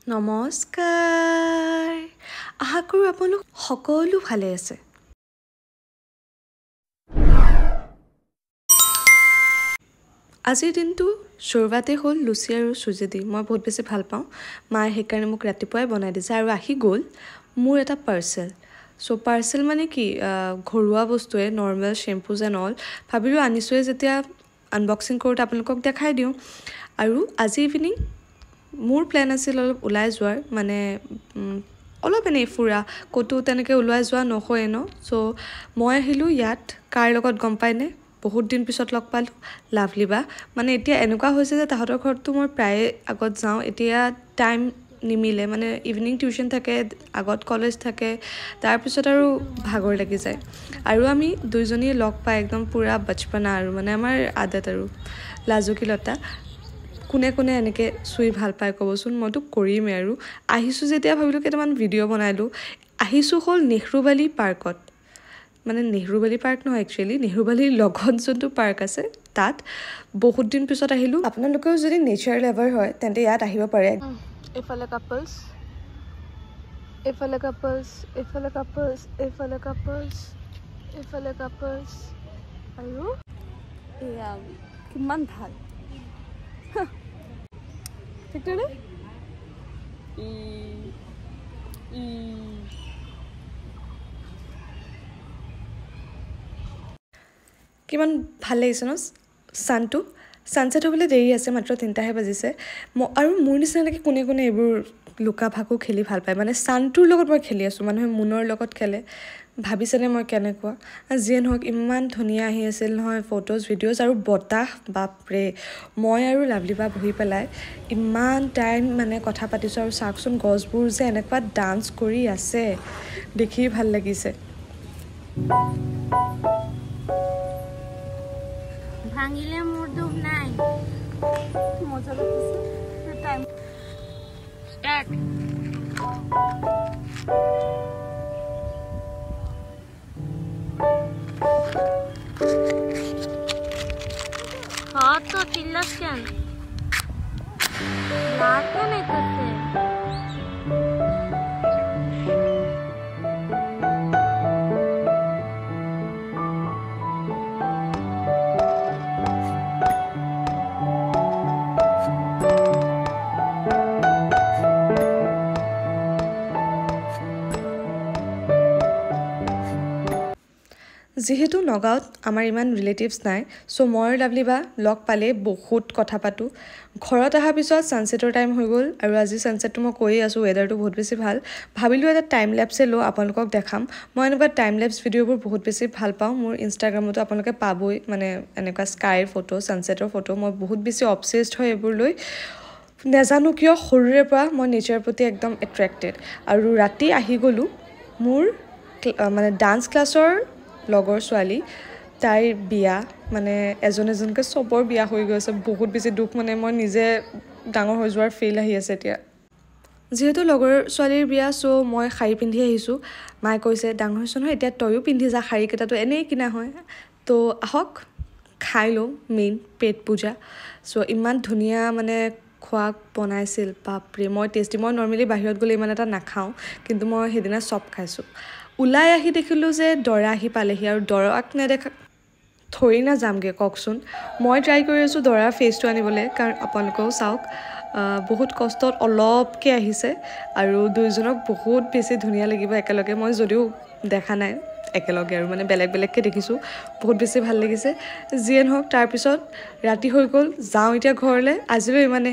নমস্কাৰ আশা কৰোঁ আপোনালোক সকলো ভালে আছে আজিৰ দিনটো শুৰুৱাতে হ'ল লুচি আৰু চুজি দি মই বহুত বেছি ভাল পাওঁ মায়ে সেইকাৰণে মোক ৰাতিপুৱাই বনাই দিছে আৰু আহি গ'ল মোৰ এটা পাৰ্চেল পাৰ্চেল মানে কি ঘৰুৱা বস্তুৱে নৰ্মেল শ্বেম্পুজ এণ্ড অল ভাবিলোঁ আনিছোৱে যেতিয়া আনবক্সিং কৰোঁতে আপোনালোকক দেখাই দিওঁ আৰু আজি ইভিনিং মোৰ প্লেন আছিল অলপ ওলাই যোৱাৰ মানে অলপ এনেই ফুৰা ক'তো তেনেকৈ ওলাই যোৱা নহয়ে ন মই আহিলোঁ ইয়াত কাৰ লগত গম পায়নে বহুত দিন পিছত লগ পালোঁ লাভলিবা মানে এতিয়া এনেকুৱা হৈছে যে তাহাঁতৰ ঘৰতো মই প্ৰায়ে আগত যাওঁ এতিয়া টাইম নিমিলে মানে ইভিনিং টিউশ্যন থাকে আগত কলেজ থাকে তাৰপিছত আৰু ভাগৰ লাগি যায় আৰু আমি দুইজনীয়ে লগ পাই একদম পূৰা বচপনা আৰু মানে আমাৰ আদত আৰু লাজুকীলতা কোনে কোনে এনেকৈ চুই ভাল পায় ক'বচোন মইতো কৰিমেই আৰু আহিছোঁ যেতিয়া ভাবিলোঁ কেইটামান ভিডিঅ' বনালোঁ আহিছোঁ হ'ল নেহৰুবালি পাৰ্কত মানে নেহৰুবালি পাৰ্ক নহয় একচুৱেলি নেহৰুবালিৰ লগত যোনটো পাৰ্ক আছে তাত বহুত দিন পিছত আহিলোঁ আপোনালোকেও যদি নেচাৰ লাভাৰ হয় তেন্তে ইয়াত আহিব পাৰে এইফালে কাপলছ এইফালে কাপলছ এইফালে কাপলছ এইফালে কাপলছ এইফালে কাপলছ আৰু এয়া কিমান ভাল ঠিক নে কিমান ভাল লাগিছে ন ছানছেট হ'বলৈ দেৰি আছে মাত্ৰ 3টাহে বাজিছে আৰু মোৰ নিচিনাকৈ কোনে কোনে এইবোৰ লুকা ভাকু খেলি ভাল পায় মানে ছানটোৰ লগত মই খেলি আছোঁ মানুহে মুনৰ লগত খেলে ভাবিছেনে মই কেনেকুৱা যিয়ে নহওক ইমান ধুনীয়া আহি আছিল নহয় ফটোজ ভিডিঅ'জ আৰু বতাহ বাপৰে মই আৰু লাভলিবা বহি পেলাই ইমান টাইম মানে কথা পাতিছোঁ আৰু চাওকচোন গছবোৰ যে এনেকুৱা ডান্স কৰি আছে দেখি ভাল লাগিছে ভাঙিলে মোৰ দুখ নাই মজা লাগিছে টাইম স্টাৰ্ট हाँ तो चिल्लास কেন लाके नहीं करते যিহেতু নগাঁৱত আমাৰ ইমান ৰিলেটিভছ নাই মই লাভলিবা লগ পালে বহুত কথা পাতোঁ ঘৰত অহাৰ পিছত ছানছেটৰ টাইম হৈ গ'ল আৰু আজি ছানছেটটো মই কৈয়ে আছোঁ ৱেডাৰটো বহুত বেছি ভাল ভাবিলোঁ এটা টাইম লেপছে লওঁ আপোনালোকক দেখাম মই এনেকুৱা টাইম লেপছ ভিডিঅ'বোৰ বহুত বেছি ভাল পাওঁ মোৰ ইনষ্টাগ্ৰামতো আপোনালোকে পাবই মানে এনেকুৱা স্কাইৰ ফটো ছানছেটৰ ফটো মই বহুত বেছি অবছেছড হয় এইবোৰ লৈ নাজানো কিয় সৰুৰে পৰা মই নেচাৰৰ প্ৰতি একদম এট্ৰেক্টেড আৰু ৰাতি আহি গ'লোঁ মোৰ মানে ডান্স ক্লাছৰ লগৰ ছোৱালী তাইৰ বিয়া মানে এজনকৈ চবৰ বিয়া হৈ গৈছে বহুত বেছি দুখ মানে মই নিজে ডাঙৰ হৈ যোৱাৰ ফিল আহি আছে এতিয়া যিহেতু লগৰ ছোৱালীৰ বিয়া মই শাৰী পিন্ধি আহিছোঁ মায়ে কৈছে ডাঙৰ হৈছোঁ নহয় এতিয়া তয়ো পিন্ধি যা শাৰীকেইটাতো এনেই কিনা হয় আহক খাই লওঁ মেইন পেট পূজা ইমান ধুনীয়া মানে খোৱা বনাইছিল বাপৰে মই নৰ্মেলি বাহিৰত গ'লে ইমান এটা নাখাওঁ কিন্তু মই সেইদিনা চব খাইছোঁ ওলাই আহি দেখিলোঁ যে দৰা আহি পালেহি আৰু দৰাক নেদেখা থৰি না যামগৈ কওকচোন মই ট্ৰাই কৰি আছোঁ দৰাৰ ফেচটো আনিবলৈ কাৰণ আপোনালোকেও চাওক বহুত কষ্টত অলপকৈ আহিছে আৰু দুইজনক বহুত বেছি ধুনীয়া লাগিব একেলগে মই যদিও দেখা নাই একেলগে আৰু মানে বেলেগ বেলেগকৈ দেখিছোঁ বহুত বেছি ভাল লাগিছে যিয়ে নহওক তাৰপিছত ৰাতি হৈ গ'ল যাওঁ এতিয়া ঘৰলৈ আজিলৈ ইমানে